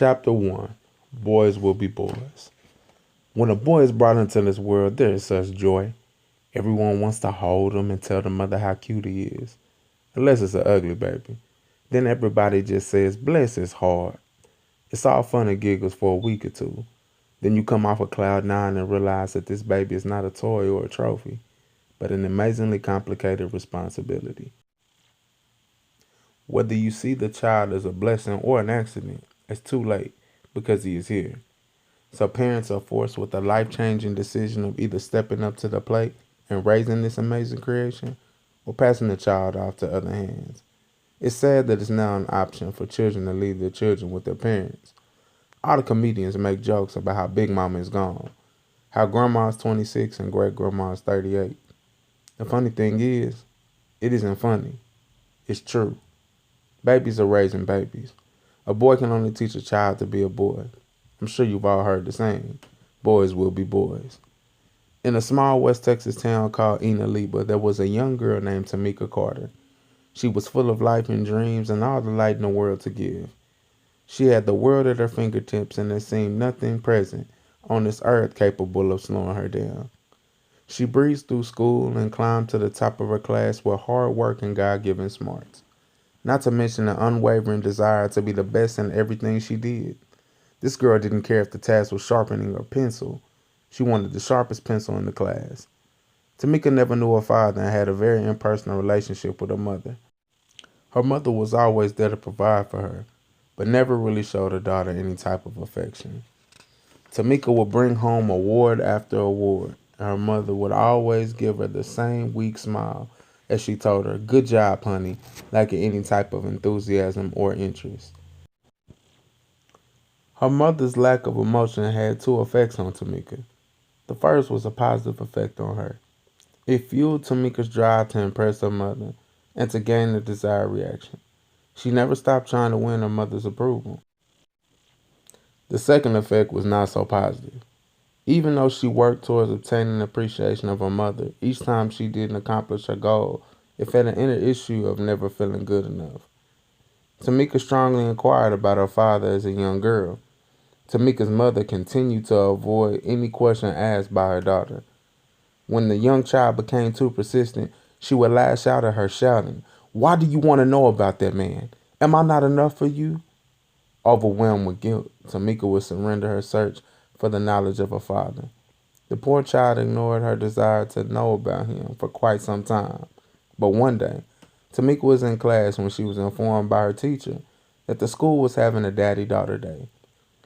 Chapter 1. Boys Will Be Boys. When a boy is brought into this world, there is such joy. Everyone wants to hold him and tell the mother how cute he is. Unless it's an ugly baby. Then everybody just says, bless his heart. It's all fun and giggles for a week or two. Then you come off of cloud nine and realize that this baby is not a toy or a trophy, but an amazingly complicated responsibility. Whether you see the child as a blessing or an accident, it's too late because he is here. So parents are forced with the life-changing decision of either stepping up to the plate and raising this amazing creation or passing the child off to other hands. It's sad that it's now an option for children to leave their children with their parents. All the comedians make jokes about how Big Mama is gone, how Grandma's 26 and Great Grandma's 38. The funny thing is, it isn't funny. It's true. Babies are raising babies. A boy can only teach a child to be a boy. I'm sure you've all heard the saying, boys will be boys. In a small West Texas town called Enaliba, there was a young girl named Tamika Carter. She was full of life and dreams and all the light in the world to give. She had the world at her fingertips and there seemed nothing present on this earth capable of slowing her down. She breezed through school and climbed to the top of her class with hard work and God-given smarts. Not to mention an unwavering desire to be the best in everything she did. This girl didn't care if the task was sharpening her pencil. She wanted the sharpest pencil in the class. Tamika never knew her father and had a very impersonal relationship with her mother. Her mother was always there to provide for her, but never really showed her daughter any type of affection. Tamika would bring home award after award, and her mother would always give her the same weak smile as she told her, good job, honey, lacking any type of enthusiasm or interest. Her mother's lack of emotion had two effects on Tamika. The first was a positive effect on her. It fueled Tamika's drive to impress her mother and to gain the desired reaction. She never stopped trying to win her mother's approval. The second effect was not so positive. Even though she worked towards obtaining the appreciation of her mother, each time she didn't accomplish her goal, it fed an inner issue of never feeling good enough. Tamika strongly inquired about her father as a young girl. Tamika's mother continued to avoid any question asked by her daughter. When the young child became too persistent, she would lash out at her, shouting, why do you want to know about that man? Am I not enough for you? Overwhelmed with guilt, Tamika would surrender her search for the knowledge of her father. The poor child ignored her desire to know about him for quite some time. But one day, Tamika was in class when she was informed by her teacher that the school was having a daddy-daughter day.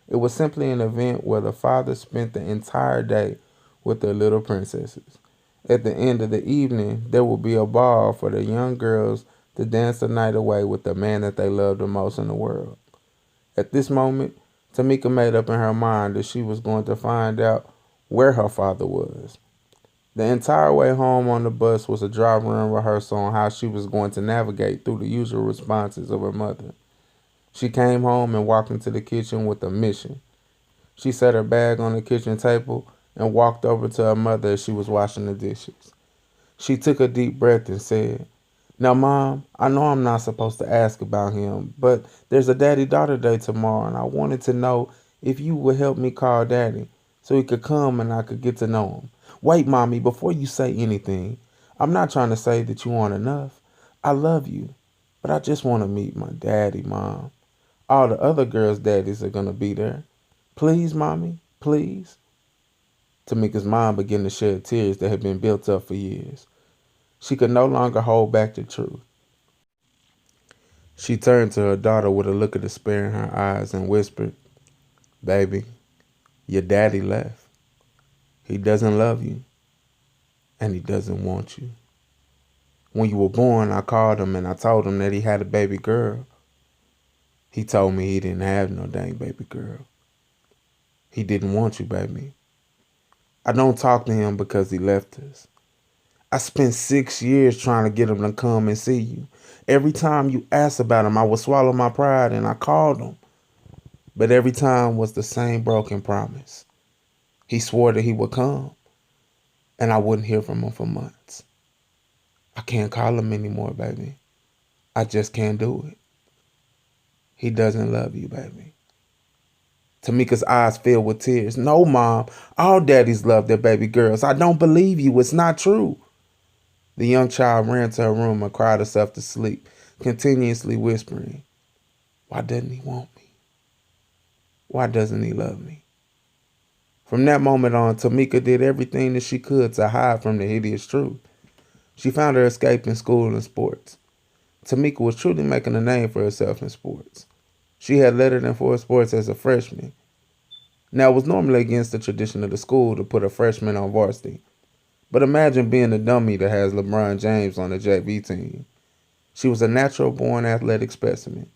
It was simply an event where the father spent the entire day with their little princesses. At the end of the evening, there would be a ball for the young girls to dance the night away with the man that they loved the most in the world. At this moment, Tamika made up in her mind that she was going to find out where her father was. The entire way home on the bus was a dry-run rehearsal on how she was going to navigate through the usual responses of her mother. She came home and walked into the kitchen with a mission. She set her bag on the kitchen table and walked over to her mother as she was washing the dishes. She took a deep breath and said, now, Mom, I know I'm not supposed to ask about him, but there's a daddy-daughter day tomorrow, and I wanted to know if you would help me call Daddy so he could come and I could get to know him. Wait, Mommy, before you say anything, I'm not trying to say that you aren't enough. I love you, but I just want to meet my daddy, Mom. All the other girls' daddies are going to be there. Please, Mommy, please. Tamika's mom began to shed tears that had been built up for years. She could no longer hold back the truth. She turned to her daughter with a look of despair in her eyes and whispered, baby, your daddy left. He doesn't love you, and he doesn't want you. When you were born, I called him and I told him that he had a baby girl. He told me he didn't have no dang baby girl. He didn't want you, baby. I don't talk to him because he left us. I spent 6 years trying to get him to come and see you. Every time you asked about him, I would swallow my pride and I called him. But every time was the same broken promise. He swore that he would come, and I wouldn't hear from him for months. I can't call him anymore, baby. I just can't do it. He doesn't love you, baby. Tamika's eyes filled with tears. No, Mom. All daddies love their baby girls. I don't believe you. It's not true. The young child ran to her room and cried herself to sleep, continuously whispering, "Why doesn't he want me? Why doesn't he love me?" From that moment on, Tamika did everything that she could to hide from the hideous truth. She found her escape in school and sports. Tamika was truly making a name for herself in sports. She had lettered in 4 sports as a freshman. Now, it was normally against the tradition of the school to put a freshman on varsity. But imagine being the dummy that has LeBron James on the JV team. She was a natural-born athletic specimen.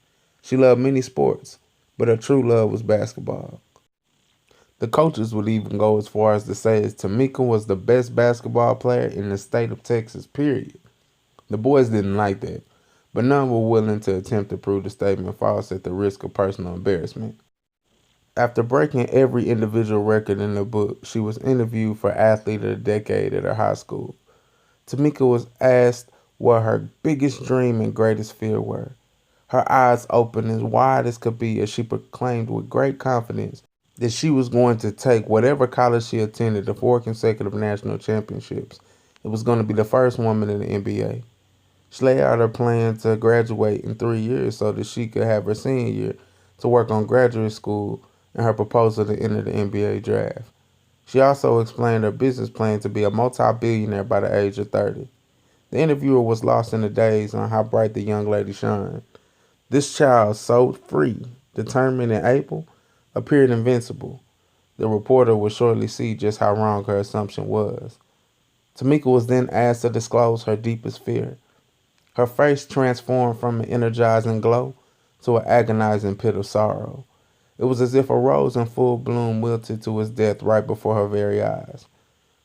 She loved many sports, but her true love was basketball. The coaches would even go as far as to say that Tamika was the best basketball player in the state of Texas, period. The boys didn't like that, but none were willing to attempt to prove the statement false at the risk of personal embarrassment. After breaking every individual record in the book, she was interviewed for Athlete of the Decade at her high school. Tamika was asked what her biggest dream and greatest fear were. Her eyes opened as wide as could be as she proclaimed with great confidence that she was going to take whatever college she attended to 4 consecutive national championships. It was going to be the first woman in the NBA. She laid out her plan to graduate in 3 years so that she could have her senior year to work on graduate school and her proposal to enter the NBA draft. She also explained her business plan to be a multi-billionaire by the age of 30. The interviewer was lost in a daze on how bright the young lady shined. This child, so free, determined, and able, appeared invincible. The reporter would shortly see just how wrong her assumption was. Tamika was then asked to disclose her deepest fear. Her face transformed from an energizing glow to an agonizing pit of sorrow. It was as if a rose in full bloom wilted to its death right before her very eyes.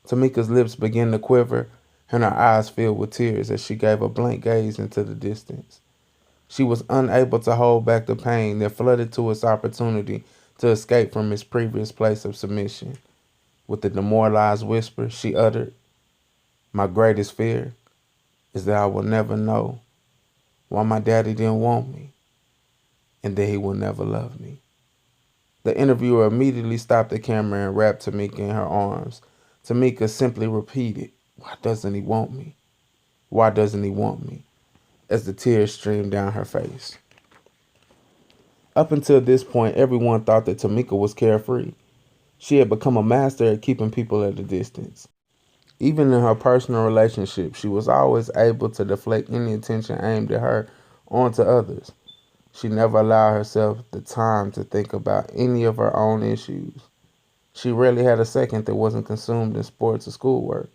Tamika's lips began to quiver, and her eyes filled with tears as she gave a blank gaze into the distance. She was unable to hold back the pain that flooded to its opportunity to escape from its previous place of submission. With a demoralized whisper, she uttered, "My greatest fear is that I will never know why my daddy didn't want me and that he will never love me." The interviewer immediately stopped the camera and wrapped Tamika in her arms. Tamika simply repeated, "Why doesn't he want me? Why doesn't he want me?" as the tears streamed down her face. Up until this point, everyone thought that Tamika was carefree. She had become a master at keeping people at a distance. Even in her personal relationships, she was always able to deflect any attention aimed at her onto others. She never allowed herself the time to think about any of her own issues. She rarely had a second that wasn't consumed in sports or schoolwork.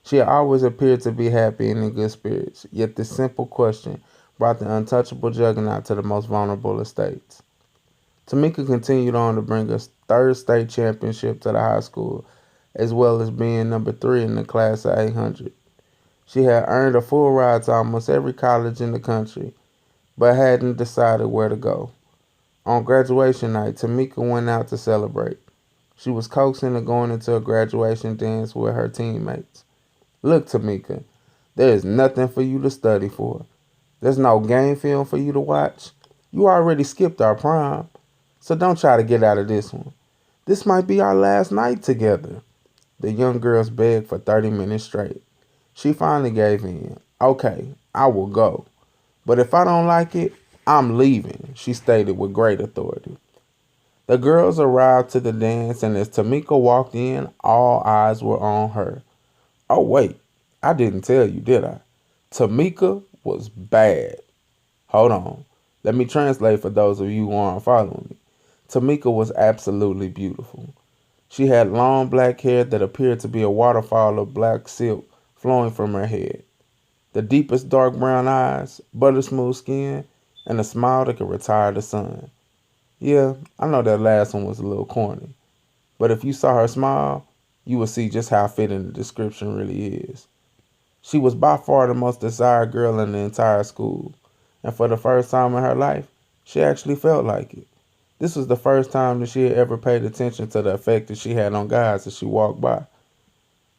She had always appeared to be happy and in good spirits, yet this simple question brought the untouchable juggernaut to the most vulnerable of states. Tamika continued on to bring a third state championship to the high school, as well as being number 3 in the class of 800. She had earned a full ride to almost every college in the country, but hadn't decided where to go. On graduation night, Tamika went out to celebrate. She was coaxed into going into a graduation dance with her teammates. "Look, Tamika, there is nothing for you to study for. There's no game film for you to watch. You already skipped our prom, so don't try to get out of this one. This might be our last night together." The young girls begged for 30 minutes straight. She finally gave in. "Okay, I will go. But if I don't like it, I'm leaving," she stated with great authority. The girls arrived to the dance, and as Tamika walked in, all eyes were on her. Oh, wait, I didn't tell you, did I? Tamika was bad. Hold on. Let me translate for those of you who aren't following me. Tamika was absolutely beautiful. She had long black hair that appeared to be a waterfall of black silk flowing from her head. The deepest dark brown eyes, butter smooth skin, and a smile that could retire the sun. Yeah, I know that last one was a little corny, but if you saw her smile, you would see just how fitting the description really is. She was by far the most desired girl in the entire school, and for the first time in her life, she actually felt like it. This was the first time that she had ever paid attention to the effect that she had on guys as she walked by.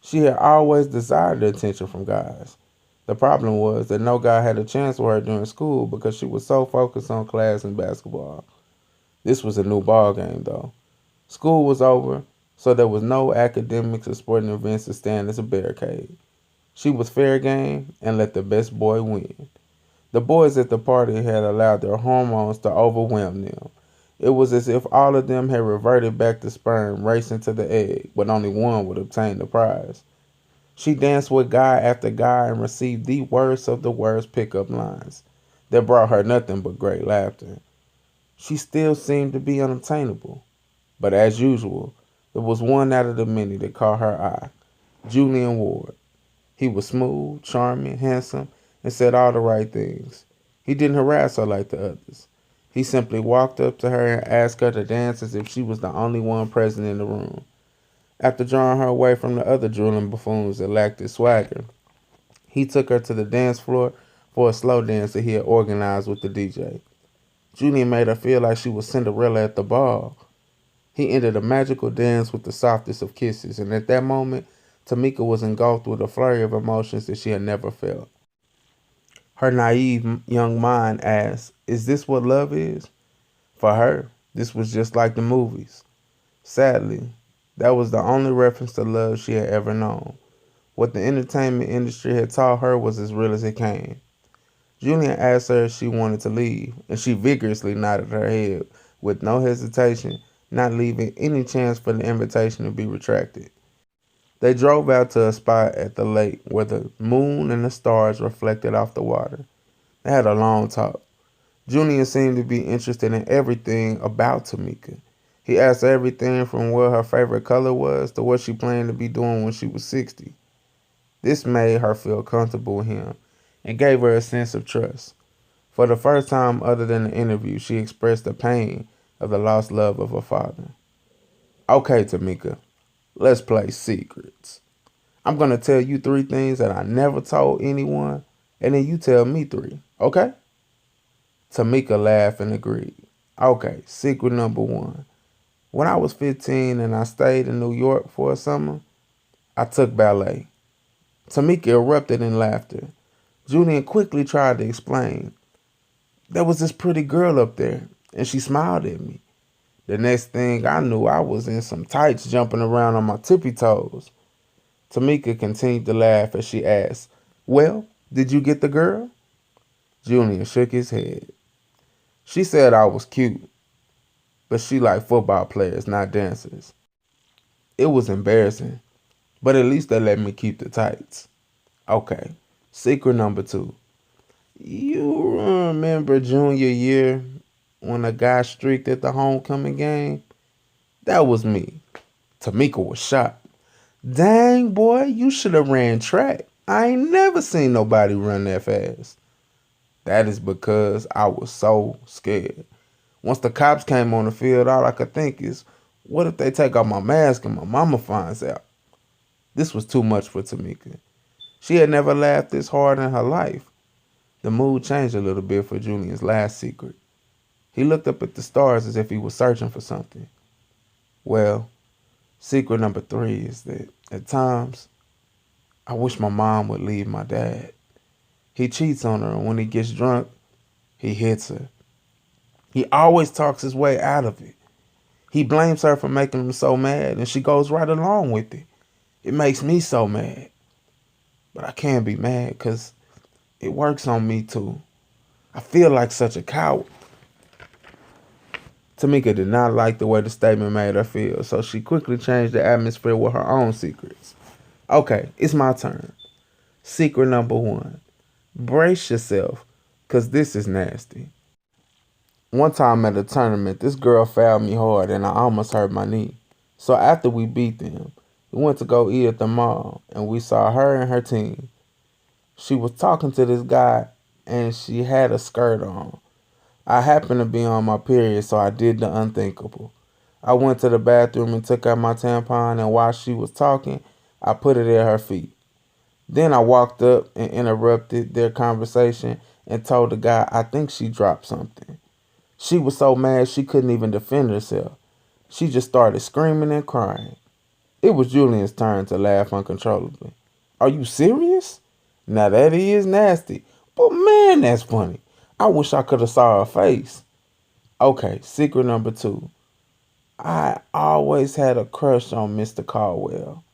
She had always desired the attention from guys. The problem was that no guy had a chance with her during school because she was so focused on class and basketball. This was a new ball game, though. School was over, so there was no academics or sporting events to stand as a barricade. She was fair game and let the best boy win. The boys at the party had allowed their hormones to overwhelm them. It was as if all of them had reverted back to sperm racing to the egg, but only one would obtain the prize. She danced with guy after guy and received the worst of the worst pickup lines that brought her nothing but great laughter. She still seemed to be unattainable, but as usual, there was one out of the many that caught her eye, Julian Ward. He was smooth, charming, handsome, and said all the right things. He didn't harass her like the others. He simply walked up to her and asked her to dance as if she was the only one present in the room. After drawing her away from the other drooling buffoons that lacked his swagger, he took her to the dance floor for a slow dance that he had organized with the DJ. Julian made her feel like she was Cinderella at the ball. He ended a magical dance with the softest of kisses, and at that moment, Tamika was engulfed with a flurry of emotions that she had never felt. Her naive young mind asked, "Is this what love is?" For her, this was just like the movies. Sadly, that was the only reference to love she had ever known. What the entertainment industry had taught her was as real as it came. Julian asked her if she wanted to leave, and she vigorously nodded her head with no hesitation, not leaving any chance for the invitation to be retracted. They drove out to a spot at the lake where the moon and the stars reflected off the water. They had a long talk. Julian seemed to be interested in everything about Tamika. He asked her everything from what her favorite color was to what she planned to be doing when she was 60. This made her feel comfortable with him and gave her a sense of trust. For the first time other than the interview, she expressed the pain of the lost love of her father. "Okay, Tamika, let's play secrets. I'm going to tell you three things that I never told anyone, and then you tell me three, okay?" Tamika laughed and agreed. "Okay, secret number one. When I was 15 and I stayed in New York for a summer, I took ballet." Tamika erupted in laughter. Julian quickly tried to explain. "There was this pretty girl up there, and she smiled at me. The next thing I knew, I was in some tights jumping around on my tippy toes." Tamika continued to laugh as she asked, "Well, did you get the girl?" Julian shook his head. "She said I was cute, but she liked football players, not dancers. It was embarrassing, but at least they let me keep the tights." Okay, secret number two. You remember junior year when a guy streaked at the homecoming game? That was me. Tamika was shocked. "Dang, boy, you should have ran track. I ain't never seen nobody run that fast." "That is because I was so scared. Once the cops came on the field, all I could think is, what if they take off my mask and my mama finds out?" This was too much for Tamika. She had never laughed this hard in her life. The mood changed a little bit for Julian's last secret. He looked up at the stars as if he was searching for something. "Well, secret number three is that at times, I wish my mom would leave my dad. He cheats on her, and when he gets drunk, he hits her. He always talks his way out of it. He blames her for making him so mad, and she goes right along with it. It makes me so mad. But I can't be mad because it works on me too. I feel like such a coward." Tamika did not like the way the statement made her feel, so she quickly changed the atmosphere with her own secrets. "Okay, it's my turn. Secret number one. Brace yourself, because this is nasty. One time at a tournament, this girl fouled me hard and I almost hurt my knee. So after we beat them, we went to go eat at the mall, and we saw her and her team. She was talking to this guy, and she had a skirt on. I happened to be on my period, so I did the unthinkable. I went to the bathroom and took out my tampon, and while she was talking, I put it at her feet. Then I walked up and interrupted their conversation and told the guy I think she dropped something. She was so mad she couldn't even defend herself. She just started screaming and crying. It was Julian's turn to laugh uncontrollably. "Are you serious? Now that is nasty. But man, that's funny. I wish I could have saw her face." Okay, secret number two. I always had a crush on Mr. Caldwell.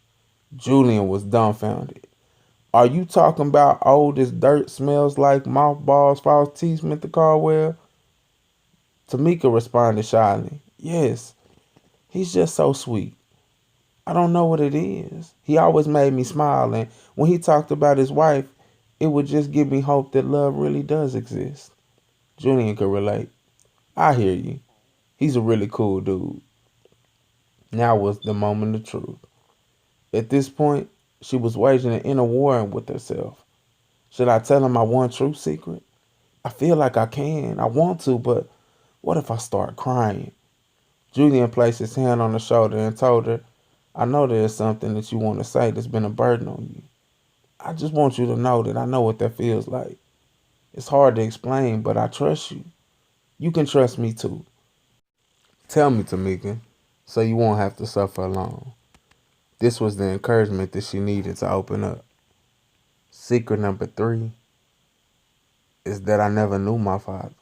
Julian was dumbfounded. Are you talking about old as dirt smells like mothballs, false teeth, Mr. Caldwell? Tamika responded shyly. Yes, he's just so sweet. I don't know what it is. He always made me smile, and when he talked about his wife, it would just give me hope that love really does exist. Julian could relate. I hear you. He's a really cool dude. Now was the moment of truth. At this point, she was waging an inner war with herself. Should I tell him my one true secret? I feel like I can. I want to, but what if I start crying? Julian placed his hand on her shoulder and told her, I know there's something that you want to say that's been a burden on you. I just want you to know that I know what that feels like. It's hard to explain, but I trust you. You can trust me too. Tell me, Tamika, so you won't have to suffer alone. This was the encouragement that she needed to open up. Secret number 3 is that I never knew my father.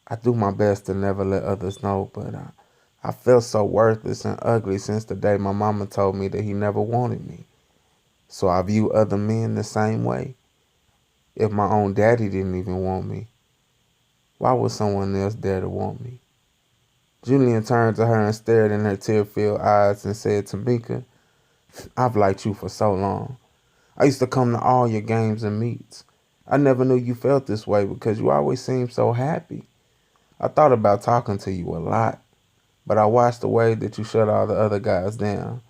I do my best to never let others know, but I felt so worthless and ugly since the day my mama told me that he never wanted me. So I view other men the same way. If my own daddy didn't even want me, why would someone else dare to want me? Julian turned to her and stared in her tear-filled eyes and said, Tamika, I've liked you for so long. I used to come to all your games and meets. I never knew you felt this way because you always seemed so happy. I thought about talking to you a lot, but I watched the way that you shut all the other guys down.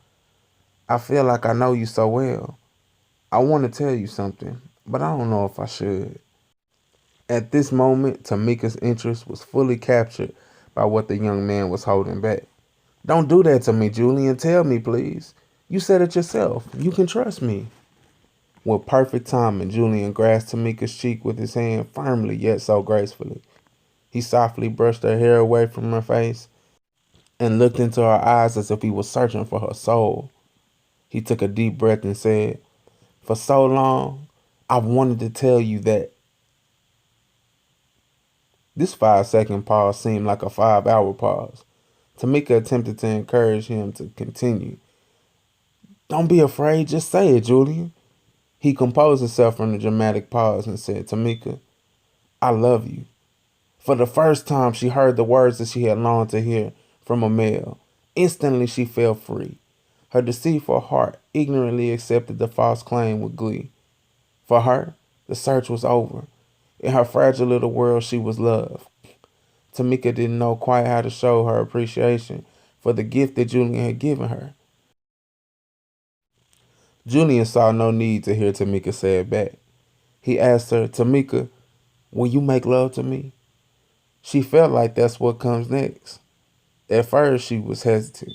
I feel like I know you so well. I want to tell you something, but I don't know if I should. At this moment, Tamika's interest was fully captured by what the young man was holding back. Don't do that to me, Julian. Tell me, please. You said it yourself. You can trust me. With perfect timing, Julian grasped Tamika's cheek with his hand firmly yet so gracefully. He softly brushed her hair away from her face and looked into her eyes as if he was searching for her soul. He took a deep breath and said, For so long, I've wanted to tell you that. This 5-second pause seemed like a 5-hour pause. Tamika attempted to encourage him to continue. Don't be afraid, just say it, Julian. He composed himself from the dramatic pause and said, Tamika, I love you. For the first time, she heard the words that she had longed to hear from a male. Instantly, she felt free. Her deceitful heart ignorantly accepted the false claim with glee. For her, the search was over. In her fragile little world, she was loved. Tamika didn't know quite how to show her appreciation for the gift that Julian had given her. Julian saw no need to hear Tamika say it back. He asked her, Tamika, will you make love to me? She felt like that's what comes next. At first, she was hesitant.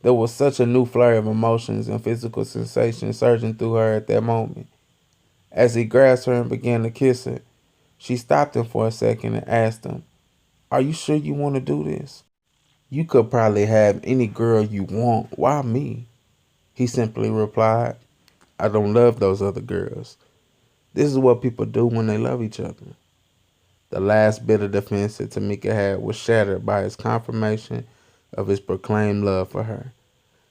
There was such a new flurry of emotions and physical sensations surging through her at that moment. As he grasped her and began to kiss her, she stopped him for a second and asked him, Are you sure you want to do this? You could probably have any girl you want. Why me? He simply replied, I don't love those other girls. This is what people do when they love each other. The last bit of defense that Tamika had was shattered by his confirmation of his proclaimed love for her.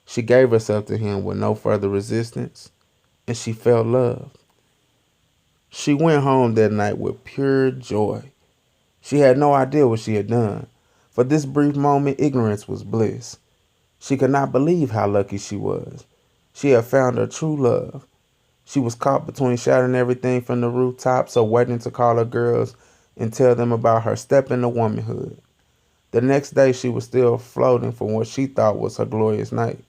She gave herself to him with no further resistance, and she felt loved. She went home that night with pure joy. She had no idea what she had done. For this brief moment, ignorance was bliss. She could not believe how lucky she was. She had found her true love. She was caught between shouting everything from the rooftops or waiting to call her girls and tell them about her step into womanhood. The next day, she was still floating from what she thought was her glorious night.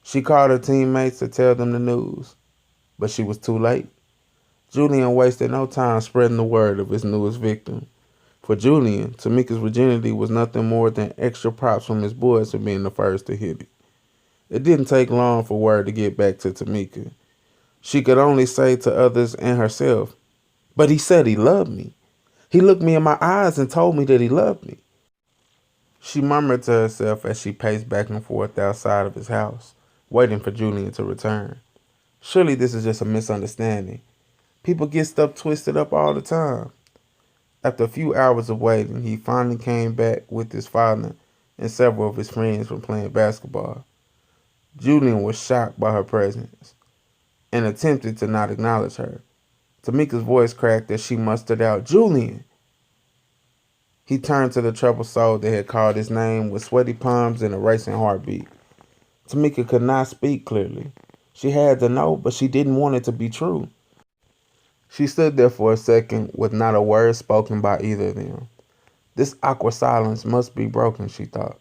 She called her teammates to tell them the news, but she was too late. Julian wasted no time spreading the word of his newest victim. For Julian, Tamika's virginity was nothing more than extra props from his boys for being the first to hit it. It didn't take long for word to get back to Tamika. She could only say to others and herself, But he said he loved me. He looked me in my eyes and told me that he loved me. She murmured to herself as she paced back and forth outside of his house, waiting for Julian to return. Surely this is just a misunderstanding. People get stuff twisted up all the time. After a few hours of waiting, he finally came back with his father and several of his friends were playing basketball. Julian was shocked by her presence and attempted to not acknowledge her. Tamika's voice cracked as she mustered out, "Julian!" He turned to the troubled soul that had called his name with sweaty palms and a racing heartbeat. Tamika could not speak clearly. She had to know, but she didn't want it to be true. She stood there for a second with not a word spoken by either of them. This awkward silence must be broken, she thought.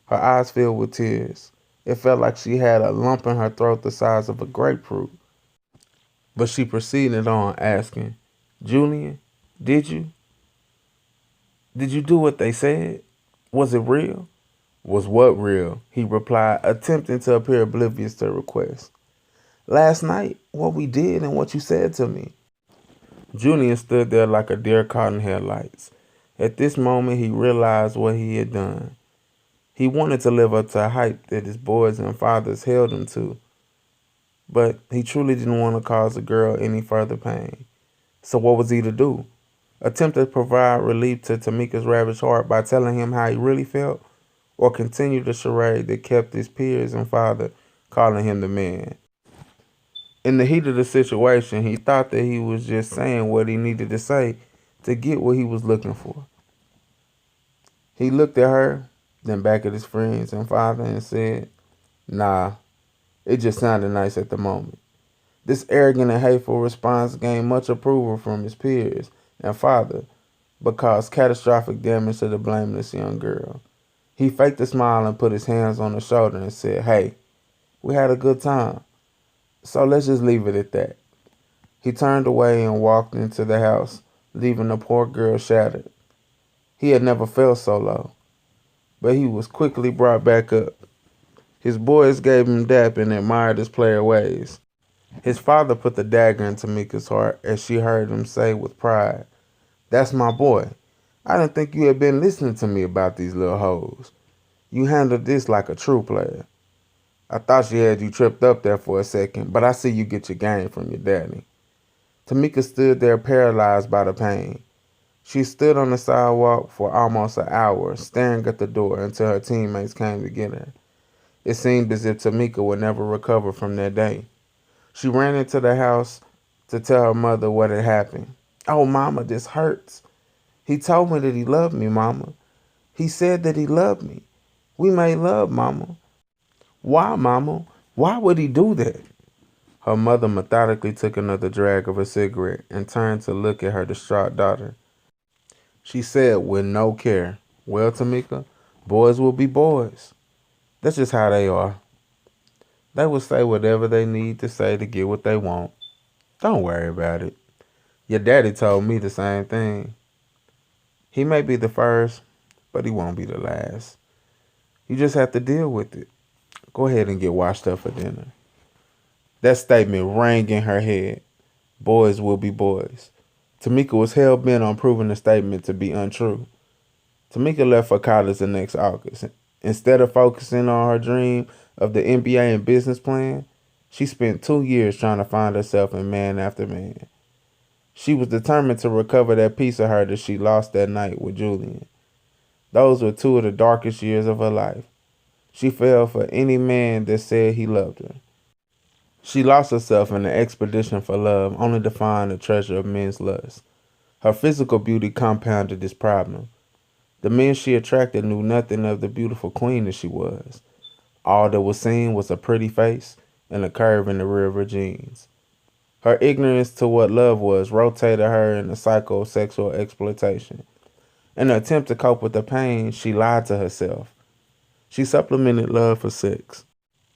Her eyes filled with tears. It felt like she had a lump in her throat the size of a grapefruit. But she proceeded on, asking, "Julian, did you? Did you do what they said? Was it real?" "Was what real?" he replied, attempting to appear oblivious to her request. "Last night, what we did and what you said to me." Julian stood there like a deer caught in headlights. At this moment, he realized what he had done. He wanted to live up to a hype that his boys and fathers held him to, but he truly didn't want to cause the girl any further pain. So what was he to do? Attempt to provide relief to Tamika's ravished heart by telling him how he really felt, or continue the charade that kept his peers and father calling him the man? In the heat of the situation, he thought that he was just saying what he needed to say to get what he was looking for. He looked at her, then back at his friends and father and said, "Nah, it just sounded nice at the moment." This arrogant and hateful response gained much approval from his peers and father, but caused catastrophic damage to the blameless young girl. He faked a smile and put his hands on her shoulder and said, "Hey, we had a good time, so let's just leave it at that." He turned away and walked into the house, leaving the poor girl shattered. He had never felt so low, but he was quickly brought back up. His boys gave him dap and admired his player ways. His father put the dagger in Tamika's heart as she heard him say with pride, "That's my boy. I didn't think you had been listening to me about these little hoes. You handled this like a true player. I thought she had you tripped up there for a second, but I see you get your game from your daddy." Tamika stood there paralyzed by the pain. She stood on the sidewalk for almost an hour, staring at the door until her teammates came to get her. It seemed as if Tamika would never recover from that day. She ran into the house to tell her mother what had happened. "Oh, Mama, this hurts. He told me that he loved me, Mama. He said that he loved me. We made love, Mama." "Why, Mama? Why would he do that?" Her mother methodically took another drag of her cigarette and turned to look at her distraught daughter. She said with no care, "Well, Tamika, boys will be boys. That's just how they are. They will say whatever they need to say to get what they want. Don't worry about it. Your daddy told me the same thing. He may be the first, but he won't be the last. You just have to deal with it. Go ahead and get washed up for dinner." That statement rang in her head. Boys will be boys. Tamika was hell-bent on proving the statement to be untrue. Tamika left for college the next August. Instead of focusing on her dream of the MBA and business plan, she spent 2 years trying to find herself in Man After Man. She was determined to recover that piece of her that she lost that night with Julian. Those were two of the darkest years of her life. She fell for any man that said he loved her. She lost herself in an expedition for love, only to find the treasure of men's lust. Her physical beauty compounded this problem. The men she attracted knew nothing of the beautiful queen that she was. All that was seen was a pretty face and a curve in the rear of her jeans. Her ignorance to what love was rotated her in a cycle of sexual exploitation. In an attempt to cope with the pain, she lied to herself. She supplemented love for sex.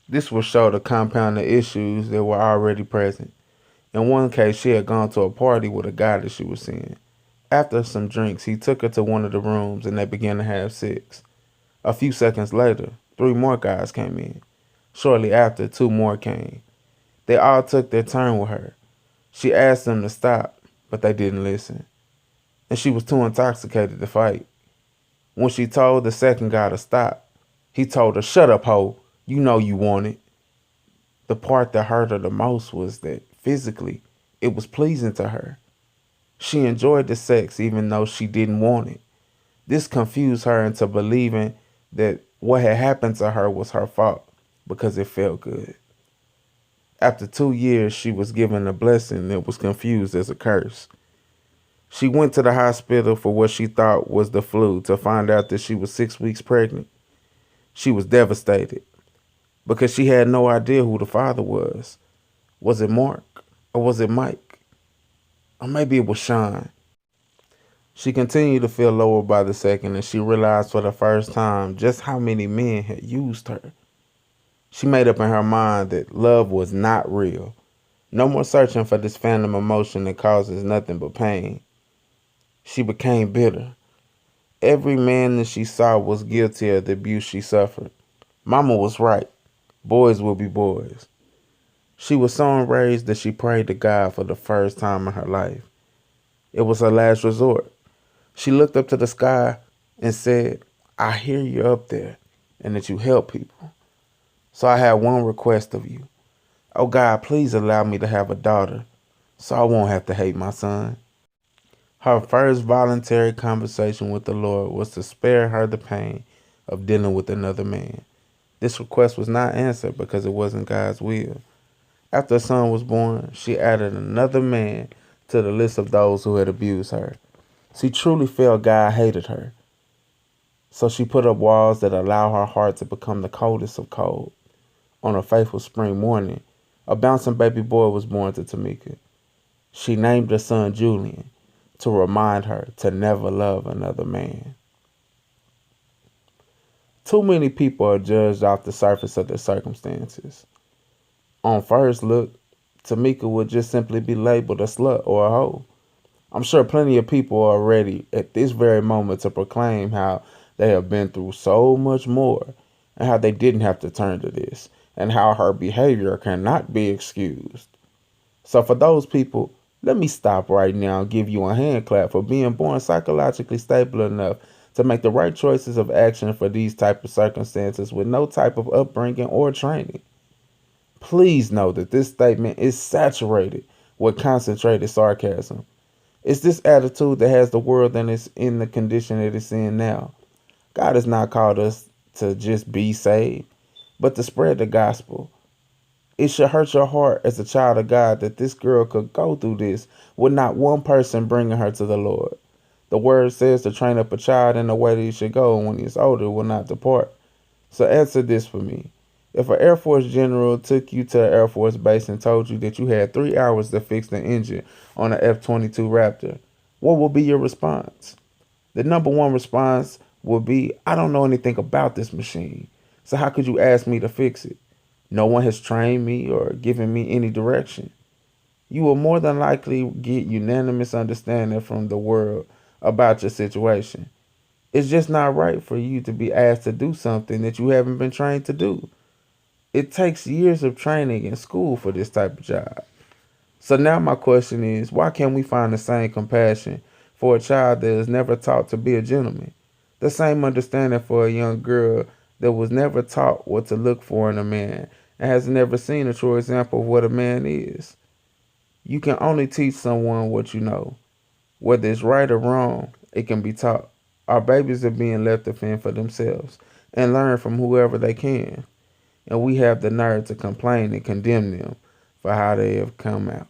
This would show to compound the issues that were already present. In one case, she had gone to a party with a guy that she was seeing. After some drinks, he took her to one of the rooms and they began to have sex. A few seconds later, 3 more guys came in. Shortly after, 2 more came. They all took their turn with her. She asked them to stop, but they didn't listen. And she was too intoxicated to fight. When she told the second guy to stop, he told her, "Shut up, hoe. You know you want it." The part that hurt her the most was that physically, it was pleasing to her. She enjoyed the sex even though she didn't want it. This confused her into believing that what had happened to her was her fault because it felt good. After 2 years, she was given a blessing that was confused as a curse. She went to the hospital for what she thought was the flu to find out that she was 6 weeks pregnant. She was devastated because she had no idea who the father was. Was it Mark? Or was it Mike? Or maybe it was Sean. She continued to feel lower by the second, and she realized for the first time just how many men had used her. She made up in her mind that love was not real. No more searching for this phantom emotion that causes nothing but pain. She became bitter. Every man that she saw was guilty of the abuse she suffered. Mama was right. Boys will be boys. She was so enraged that she prayed to God for the first time in her life. It was her last resort. She looked up to the sky and said, I hear you up there and that you help people. So I have one request of you. Oh God, please allow me to have a daughter so I won't have to hate my son. Her first voluntary conversation with the Lord was to spare her the pain of dealing with another man. This request was not answered because it wasn't God's will. After a son was born, she added another man to the list of those who had abused her. She truly felt God hated her. So she put up walls that allow her heart to become the coldest of cold. On a fateful spring morning, a bouncing baby boy was born to Tamika. She named her son Julian to remind her to never love another man. Too many people are judged off the surface of their circumstances. On first look, Tamika would just simply be labeled a slut or a hoe. I'm sure plenty of people are ready at this very moment to proclaim how they have been through so much more and how they didn't have to turn to this and how her behavior cannot be excused. So for those people, let me stop right now and give you a hand clap for being born psychologically stable enough to make the right choices of action for these type of circumstances with no type of upbringing or training. Please know that this statement is saturated with concentrated sarcasm. It's this attitude that has the world in the condition that it's in now. God has not called us to just be saved, but to spread the gospel. It should hurt your heart as a child of God that this girl could go through this with not one person bringing her to the Lord. The word says to train up a child in the way that he should go, and when he is older will not depart. So answer this for me. If an Air Force general took you to an Air Force base and told you that you had 3 hours to fix the engine on an F-22 Raptor, what will be your response? The number one response will be, I don't know anything about this machine, so how could you ask me to fix it? No one has trained me or given me any direction. You will more than likely get unanimous understanding from the world about your situation. It's just not right for you to be asked to do something that you haven't been trained to do. It takes years of training in school for this type of job. So now my question is, why can't we find the same compassion for a child that is never taught to be a gentleman? The same understanding for a young girl that was never taught what to look for in a man and has never seen a true example of what a man is. You can only teach someone what you know. Whether it's right or wrong, it can be taught. Our babies are being left to fend for themselves and learn from whoever they can. And we have the nerve to complain and condemn them for how they have come out.